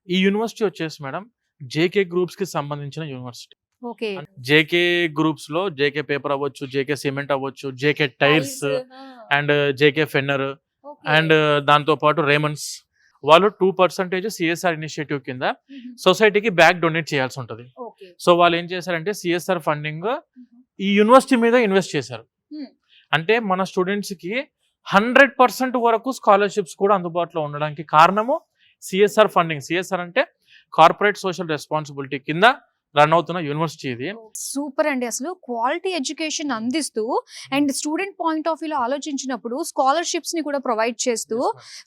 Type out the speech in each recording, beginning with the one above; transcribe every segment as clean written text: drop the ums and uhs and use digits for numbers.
ఈ యూనివర్సిటీ వచ్చేసి madam JK groups కి సంబంధించిన యూనివర్సిటీ. ఓకే. జేకే గ్రూప్స్ లో జేకే పేపర్ అవ్వచ్చు, జేకే సిమెంట్ అవ్వచ్చు, JK tyres and JK Fenner and దాంతో పాటు రేమన్స్ వాళ్ళు 2% సిఎస్ఆర్ ఇనిషియేటివ్ కింద సొసైటీకి బ్యాక్ డొనేట్ చేయాల్సి ఉంటుంది. సో వాళ్ళు ఏం చేశారంటే సిఎస్ఆర్ ఫండింగ్ ఈ యూనివర్సిటీ మీద ఇన్వెస్ట్ చేశారు. అంటే మన స్టూడెంట్స్ కి 100% వరకు స్కాలర్షిప్స్ కూడా అందుబాటులో ఉండడానికి కారణము సిఎస్ఆర్ ఫండింగ్. సిఎస్ఆర్ అంటే కార్పొరేట్ సోషల్ రెస్పాన్సిబిలిటీ కింద రన్ అవుతున్న యూనివర్సిటీ ఇది. సూపర్ అండి. అసలు క్వాలిటీ ఎడ్యుకేషన్ అందిస్తూ అండ్ స్టూడెంట్ పాయింట్ ఆఫ్ వ్యూలో ఆలోచించినప్పుడు స్కాలర్షిప్స్ ని కూడా ప్రొవైడ్ చేస్తూ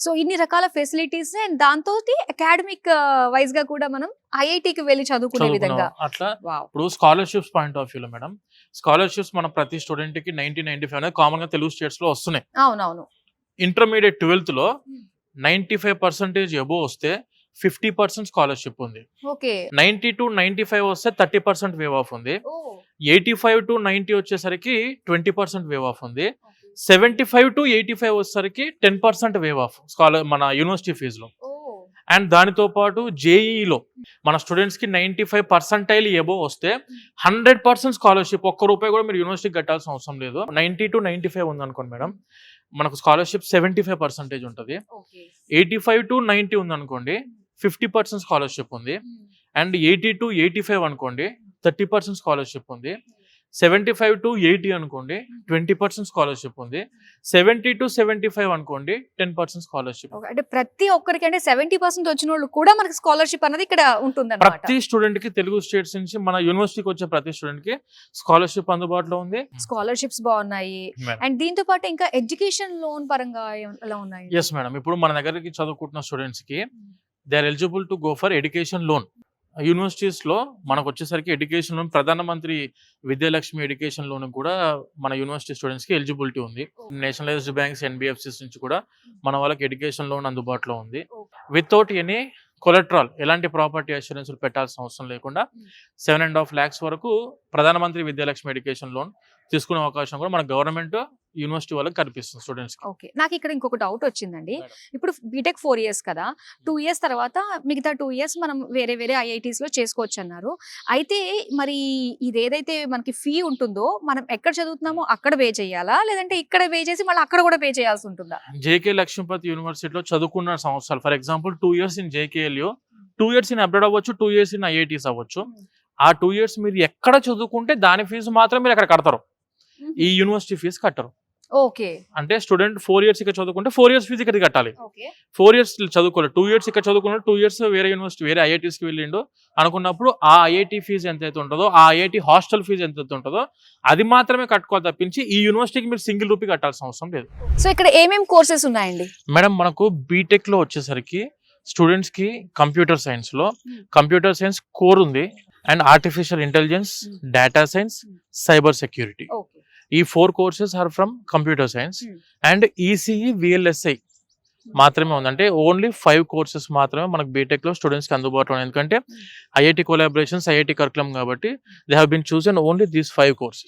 సో ఇన్ని రకాల ఫెసిలిటీస్ అండ్ దాంతో అకాడమిక్ వైజ్ గా కూడా మనం ఐఐటికి వెళ్ళి చదువుకునే విధంగా అట్లా. ఇప్పుడు స్కాలర్షిప్స్ పాయింట్ ఆఫ్ వ్యూలో మేడం, స్కాలర్షిప్స్ మన ప్రతి స్టూడెంట్ కి 90-95 అనేది కామన్ గా తెలుగు స్టేట్స్ లో వస్తున్నాయి. అవునవును. ఇంటర్మీడియట్ 12th లో 95% అబోవ్ వస్తే 50% స్కాలర్షిప్ ఉంది. 90-95 వస్తే 30% వేవ్ ఆఫ్ ఉంది. 85-90 వచ్చేసరికి 20% వేవ్ ఆఫ్ ఉంది. 75-85 వచ్చేసరికి 10% వేవ్ ఆఫ్ మన యూనివర్సిటీ ఫీజులో. అండ్ దానితో పాటు జేఈలో మన స్టూడెంట్స్ కి 95% అబోవ్ వస్తే 100% స్కాలర్షిప్. ఒక్క రూపాయి కూడా మీరు యూనివర్సిటీకి కట్టాల్సిన అవసరం లేదు. 90-95 ఉంది అనుకోండి మేడం, మనకు స్కాలర్షిప్ 75% ఉంటుంది. 85-90 ఉంది అనుకోండి 50% స్కాలర్షిప్ ఉంది. అండ్ 80-85 అనుకోండి 30% స్కాలర్షిప్ ఉంది. 75-80 అనుకోండి 20% స్కాలర్షిప్ ఉంది. 70-75 అనుకోండి 10% స్కాలర్షిప్. అంటే ప్రతి ఒక్కరికి అంటే 70% వచ్చిన వాళ్ళు కూడా మనకి స్కాలర్షిప్ అనేది ఇక్కడ ఉంటుంది. ప్రతి స్టూడెంట్ కి తెలుగు స్టేట్స్ నుంచి మన యూనివర్సిటీకి వచ్చే ప్రతి స్టూడెంట్ కి స్కాలర్షిప్ అందుబాటులో ఉంది. స్కాలర్షిప్స్ బాగున్నాయి. అండ్ దీంతో పాటు ఇంకా ఎడ్యుకేషన్ లోన్ పరంగా ఎలా ఉన్నాయి? ఎస్ మేడం, ఇప్పుడు మన దగ్గరికి చదువుకుంటున్న స్టూడెంట్స్ కి they are eligible to go for education loan. Universities లో మనకు వచ్చేసరికి ఎడ్యుకేషన్ లోన్ ప్రధానమంత్రి విద్యాలక్ష్మి ఎడ్యుకేషన్ లోన్ కూడా మన యూనివర్సిటీ స్టూడెంట్స్ కి ఎలిజిబిలిటీ ఉంది. నేషనలైజ్డ్ బ్యాంక్స్, ఎన్బిఎఫ్సిస్ నుంచి కూడా మన వాళ్ళకి ఎడ్యుకేషన్ లోన్ అందుబాటులో ఉంది. వితౌట్ ఎనీ కొలెట్రాల్, ఎలాంటి ప్రాపర్టీ అష్యూరెన్స్ పెట్టాల్సిన అవసరం లేకుండా 7.5 lakhs వరకు ప్రధానమంత్రి విద్యాలక్ష్మి ఎడ్యుకేషన్ లోన్ తీసుకునే అవకాశం కూడా మన గవర్నమెంట్ యూనివర్సిటీ వాళ్ళకి కల్పిస్తుంది స్టూడెంట్స్ కి. ఓకే, నాకు ఇక్కడ ఇంకొక డౌట్ వచ్చిందండి. ఇప్పుడు బీటెక్ 4 years కదా, 2 years తర్వాత మిగతా 2 years మనం వేరే వేరే ఐఐటీస్ లో చేసుకోవచ్చు అన్నారు. అయితే మరి ఇదేదైతే మనకి ఫీ ఉంటుందో మనం ఎక్కడ చదువుతున్నామో అక్కడ పే చేయాలా, లేదంటే ఇక్కడ పే చేసి మళ్ళీ అక్కడ కూడా పే చేయాల్సి ఉంటుందా? జేకే లక్ష్మీపతి యూనివర్సిటీలో చదువుకున్న సంవత్సరాలు, for example 2 years in JKLU, 2 years in abroad అవ్వచ్చు, 2 years ఇన్ ఐఐటీస్ అవ్వచ్చు. ఆ 2 years మీరు ఎక్కడ చదువుకుంటే దాని ఫీజు మాత్రం మీరు అక్కడ కడతారు, ఈ యూనివర్సిటీ ఫీజు కట్టరు. ఓకే, అంటే స్టూడెంట్ 4 years ఇక్కడ చదువుకుంటే 4 years ఫీజు ఇక్కడ కట్టాలి. 4 years చదువుకోలేదు, 2 years ఇక్కడ చదువుకున్నాడు, 2 years వేరే యూనివర్సిటీ వేరే ఐఐటీస్కి వెళ్ళిండు అనుకున్నప్పుడు ఆ ఐఐటీ ఫీజు ఎంతైతే ఉంటుందో, ఆ ఐఐటీ హాస్టల్ ఫీజు ఎంతైతే ఉంటుందో అది మాత్రమే కట్టుకోవాలి తప్పించి ఈ యూనివర్సిటీకి మీరు సింగిల్ రూపీ కట్టాల్సిన అవసరం లేదు. సో ఇక్కడ ఏమేమి కోర్సెస్ ఉన్నాయండి మేడం? మనకు బీటెక్ లో వచ్చేసరికి స్టూడెంట్స్ కి కంప్యూటర్ సైన్స్ లో కంప్యూటర్ సైన్స్ కోర్ ఉంది. And artificial intelligence, data science, cyber security, ఈ 4 courses are from computer science. And ECE, VLSI మాత్రమే ఉంది. అంటే ఓన్లీ 5 courses మాత్రమే మనకు బీటెక్ లో స్టూడెంట్స్ కి అందుబాటులో ఉంది. ఎందుకంటే ఐఐటి కొలాబరేషన్స్, ఐఐటి కరికులం కాబట్టి they have been chosen only these 5 courses.